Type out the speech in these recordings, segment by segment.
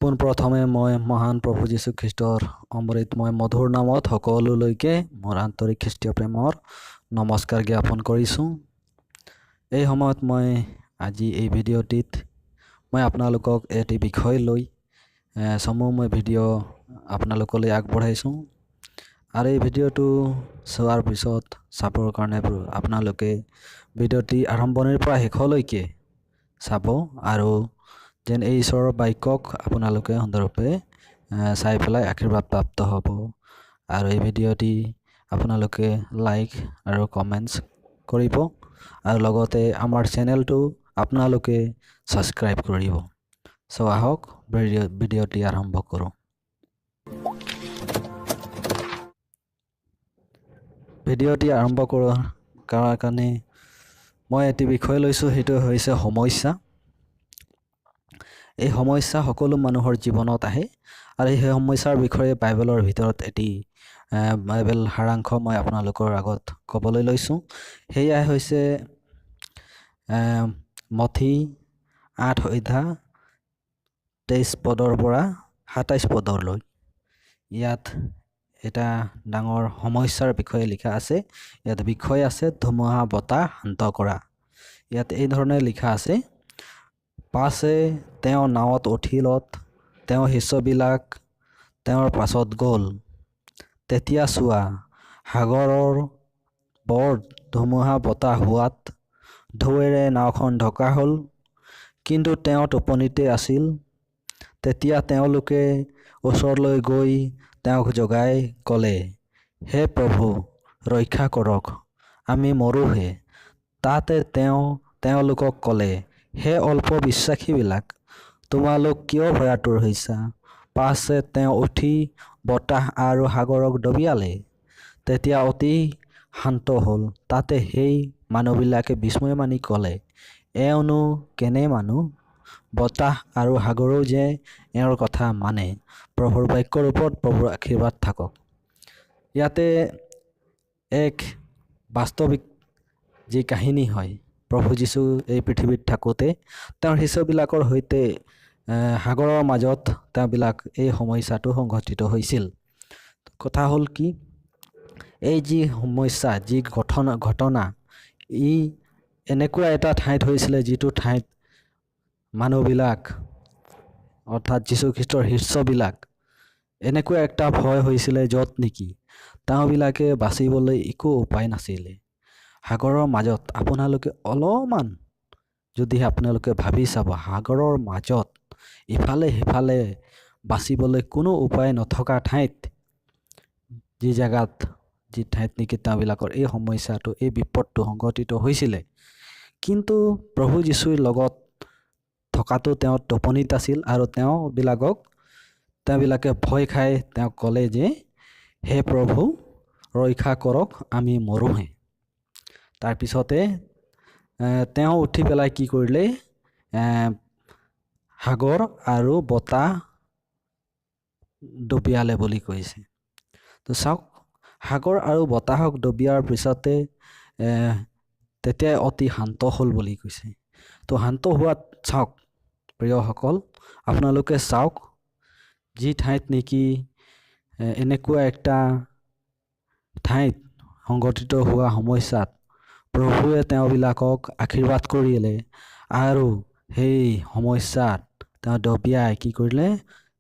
পোন প্ৰথমে মই মহান প্ৰভু যীশু খ্ৰীষ্টৰ অমৃতময় মধুৰ নামত সকলোলৈকে মোৰ আন্তৰিক খ্ৰীষ্টীয় প্ৰেমৰ নমস্কাৰ জ্ঞাপন কৰিছোঁ। এই সময়ত মই আজি এই ভিডিঅ'টিত মই আপোনালোকক এটি বিষয় লৈ সমূহ ভিডিঅ' আপোনালোকলৈ আগবঢ়াইছোঁ আৰু এই ভিডিঅ'টো চোৱাৰ পিছত চাবৰ কাৰণে আপোনালোকে ভিডিঅ'টি আৰম্ভণিৰ পৰা শেষলৈকে চাব আৰু যেন এই ঈশ্বৰৰ বাক্যক আপোনালোকে সুন্দৰভাৱে চাই পেলাই আশীৰ্বাদ প্ৰাপ্ত হ'ব আৰু এই ভিডিঅ'টি আপোনালোকে লাইক আৰু কমেণ্টছ কৰিব আৰু লগতে আমাৰ চেনেলটো আপোনালোকে ছাবস্ক্ৰাইব কৰিব। চ' আহক ভিডিঅ'টি আৰম্ভ কৰোঁ। ভিডিঅ'টি আৰম্ভ কৰাৰ কাৰণে মই এটি বিষয় লৈছোঁ, সেইটো হৈছে সমস্যা। এই সমস্যা সকলো মানুহৰ জীৱনত আহে আৰু সেই সমস্যাৰ বিষয়ে বাইবেলৰ ভিতৰত এটি বাইবেল সাৰাংশ মই আপোনালোকৰ আগত ক'বলৈ লৈছোঁ। সেয়াই হৈছে মথি 8 অধ্যায় 23 পদৰ পৰা 27 পদলৈ। ইয়াত এটা ডাঙৰ সমস্যাৰ বিষয়ে লিখা আছে। ইয়াত বিষয় আছে ধুমুহা বতাহ শান্ত কৰা। ইয়াত এই ধৰণে লিখা আছে, পাছে তেওঁ নাৱত উঠিলত তেওঁ শিষ্যবিলাক তেওঁৰ পাছত গ'ল। তেতিয়া চোৱা, সাগৰৰ বৰ ধুমুহা বতাহ হোৱাত ঢৌৱেৰে নাওখন ঢকা হ'ল, কিন্তু তেওঁ টোপনিতে আছিল। তেতিয়া তেওঁলোকে ওচৰলৈ গৈ তেওঁক জগাই ক'লে, হে প্ৰভু, ৰক্ষা কৰক, আমি মৰোহে। তাতে তেওঁ তেওঁলোকক ক'লে, হে অল্প বিশ্বাসীবিলাক, তোমালোক কিয় ভয়াতুৰ হৈছা? পাছে তেওঁ উঠি বতাহ আৰু সাগৰক দবিয়ালে। তেতিয়া অতি শান্ত হ'ল। তাতে সেই মানুহবিলাকে বিস্ময় মানি ক'লে, এওঁনো কেনে মানুহ, বতাহ আৰু সাগৰো যে এওঁৰ কথা মানে। প্ৰভুৰ বাক্যৰ ওপৰত প্ৰভুৰ আশীৰ্বাদ থাকক। ইয়াতে এক বাস্তৱিক যি কাহিনী হয়, প্ৰভু যীশু এই পৃথিৱীত থাকোঁতে তেওঁৰ শিষ্যবিলাকৰ সৈতে সাগৰৰ মাজত তেওঁবিলাক এই সমস্যাটো সংঘটিত হৈছিল। কথা হ'ল কি, এই যি সমস্যা, যি ঘটনা, ই এনেকুৱা এটা ঠাইত হৈছিলে যিটো ঠাইত মানুহবিলাক অৰ্থাৎ যীশু খ্ৰীষ্টৰ শিষ্যবিলাক এনেকুৱা একটা ভয় হৈছিলে য'ত নেকি তেওঁবিলাকে বাচিবলৈ একো উপায় নাছিলে। সাগৰৰ মাজত আপোনালোকে অলপমান যদি আপোনালোকে ভাবি চাব, সাগৰৰ মাজত ইফালে সিফালে বাচিবলৈ কোনো উপায় নথকা ঠাইত, যি ঠাইত নেকি তেওঁবিলাকৰ এই সমস্যাটো, এই বিপদটো সংঘটিত হৈছিলে, কিন্তু প্ৰভু যীশুৰ লগত থকাটো তেওঁ টোপনিত আছিল আৰু তেওঁবিলাকে ভয় খাই তেওঁক ক'লে যে, হে প্ৰভু, ৰক্ষা কৰক, আমি মৰোহে। তাৰপিছতে তেওঁ উঠি পেলাই কি কৰিলে, সাগৰ আৰু বতাহ দবিয়ালে বুলি কৈছে। তো চাওক, সাগৰ আৰু বতাহক দবিয়াৰ পিছতে তেতিয়াই অতি শান্ত হ'ল বুলি কৈছে। তো শান্ত হোৱাত চাওক প্ৰিয়সকল, আপোনালোকে চাওক, যি ঠাইত নেকি এনেকুৱা একটা ঠাইত সংঘটিত হোৱা সমস্যাত প্ৰভুৱে তেওঁবিলাকক আশীৰ্বাদ কৰিলে আৰু সেই সমস্যাত তেওঁ দবিয়াই কি কৰিলে,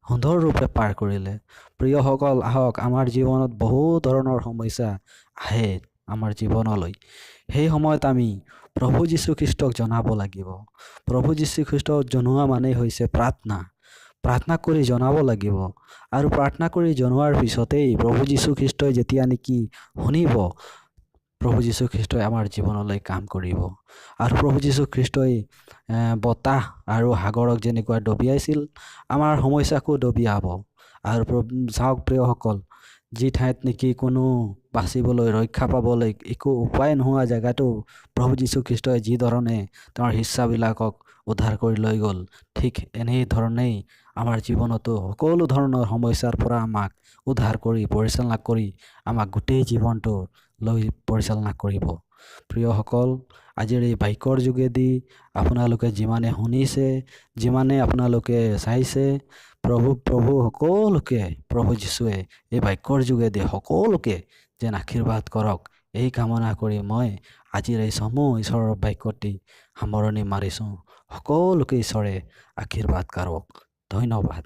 সুন্দৰৰূপে পাৰ কৰিলে। প্ৰিয়সকল, আহক, আমাৰ জীৱনত বহু ধৰণৰ সমস্যা আহে আমাৰ জীৱনলৈ। সেই সময়ত আমি প্ৰভু যীশু খ্ৰীষ্টক জনাব লাগিব। প্ৰভু যীশু খ্ৰীষ্টক জনোৱা মানেই হৈছে প্ৰাৰ্থনা কৰি জনাব লাগিব আৰু প্ৰাৰ্থনা কৰি জনোৱাৰ পিছতেই প্ৰভু যীশু খ্ৰীষ্টই যেতিয়া নেকি শুনিব, প্ৰভু যীশু খ্ৰীষ্টই আমাৰ জীৱনলৈ কাম কৰিব আৰু প্ৰভু যীশু খ্ৰীষ্টই বতাহ আৰু সাগৰক যেনেকুৱা দবিয়াইছিল, আমাৰ সমস্যাকো দবিয়াব। আৰু চাওক প্ৰিয়সকল, যি ঠাইত নেকি কোনো বাচিবলৈ, ৰক্ষা পাবলৈ একো উপায় নোহোৱা জেগাটো প্ৰভু যীশু খ্ৰীষ্টই যি ধৰণে তেওঁৰ শিষ্যবিলাকক উদ্ধাৰ কৰি লৈ গ'ল, ঠিক এনেধৰণেই আমাৰ জীৱনতো সকলো ধৰণৰ সমস্যাৰ পৰা আমাক উদ্ধাৰ কৰি পৰিচালনা কৰি আমাক গোটেই জীৱনটো লৈ পৰিচালনা কৰিব। প্ৰিয়সকল, আজিৰ এই বাক্যৰ যোগেদি আপোনালোকে যিমানে শুনিছে, যিমানে আপোনালোকে চাইছে, প্ৰভু সকলোকে প্ৰভু যীশুৱে এই বাক্যৰ যোগেদি সকলোকে যেন আশীৰ্বাদ কৰক, এই কামনা কৰি মই আজিৰ এই সমূহ ঈশ্বৰৰ বাক্যটি সামৰণি মাৰিছোঁ। সকলোকে ঈশ্বৰে আশীৰ্বাদ কৰক। ধন্যবাদ।